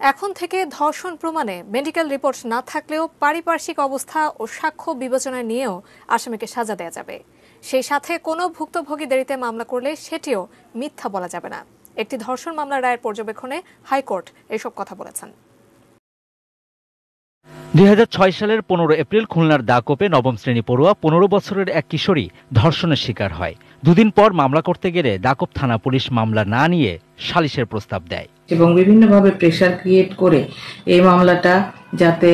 এখন থেকে ধর্ষণ প্রমাণে মেডিকেল রিপোর্ট না থাকলেও পারিপার্শ্বিক অবস্থা ও সাক্ষ্য বিবেচনা নিয়েও আসামিকে সাজা দেওয়া যাবে। সেই সাথে কোনো ভুক্তভোগী দেরিতে মামলা করলে সেটিও মিথ্যা বলা যাবে না। একটি ধর্ষণ মামলার রায়ের পর্যবেক্ষণে হাইকোর্ট এসব কথা বলেছেন। 2006 সালের 15 এপ্রিল খুলনার দাকোপে নবম শ্রেণী পড়ুয়া 15 বছরের এক কিশোরী ধর্ষণের শিকার হয়। দুদিন পর মামলা করতে গেলে দাকোপ থানা পুলিশ মামলা না নিয়ে সালিশের প্রস্তাব দেয় এবং বিভিন্নভাবে প্রেসার ক্রিয়েট করে এই মামলাটা যাতে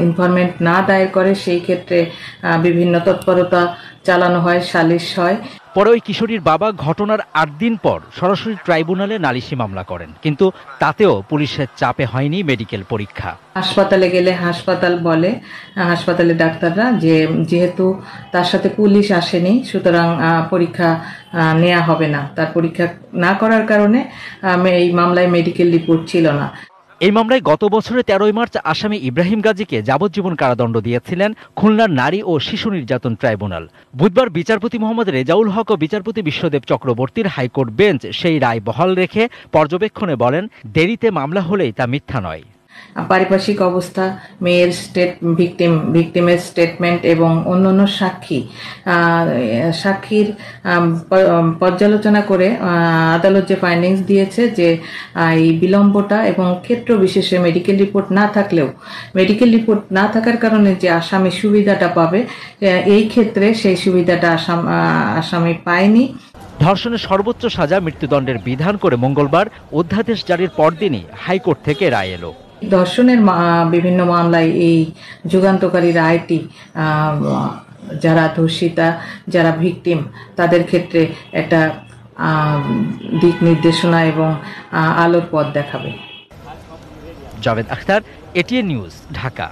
ইনফরমেন্ট না দায়ের করে সেই ক্ষেত্রে বিভিন্ন তৎপরতা চালানো হয়, সালিশ হয়। পরে ওই কিশোরীর বাবা ঘটনার 8 দিন পর সরাসরি ট্রাইব্যুনালে নালিশি মামলা করেন, কিন্তু তাতেও পুলিশের চাপে হয়নি মেডিকেল পরীক্ষা। হাসপাতালে গেলে হাসপাতালে ডাক্তাররা যেহেতু তার সাথে পুলিশ আসেনি, সুতরাং পরীক্ষা নেওয়া হবে না। তার পরীক্ষা না করার কারণে এই মামলায় মেডিকেল রিপোর্ট ছিল না। এই মামলায় গত বছরের 13 মার্চ আসামি ইব্রাহিম গাজীকে যাবজ্জীবন কারাদণ্ড দিয়েছিলেন খুলনার নারী ও শিশু নির্যাতন ট্রাইব্যুনাল। বুধবার বিচারপতি মোহাম্মদ রেজাউল হক ও বিচারপতি বিশ্বদেব চক্রবর্তীর হাইকোর্ট বেঞ্চ সেই রায় বহাল রেখে পর্যবেক্ষণে বলেন, দেরিতে মামলা হলেই তা মিথ্যা নয়। পারিপার্শ্বিক অবস্থা, মেয়ের ভিকটিমের স্টেটমেন্ট এবং অন্যান্য সাক্ষীর পর্যালোচনা করে আদালত যে ফাইন্ডিংস দিয়েছে যে এই বিলম্বটা এবং ক্ষেত্র বিশেষে মেডিকেল রিপোর্ট না থাকার কারণে যে আসামি সুবিধাটা পাবে, এই ক্ষেত্রে সেই সুবিধাটা আসামি পায়নি। ধর্ষণের সর্বোচ্চ সাজা মৃত্যুদণ্ডের বিধান করে মঙ্গলবার অধ্যাদেশ জারির পরদিনই হাইকোর্ট থেকে রায় এলো। ধর্ষণের বিভিন্ন মামলায় এই যুগান্তকারী রায়টি যারা ধর্ষিতা, যারা ভিকটিম, তাদের ক্ষেত্রে একটা দিক নির্দেশনা এবং আলোর পথ দেখাবে। Javed Akhtar, ATN news, Dhaka.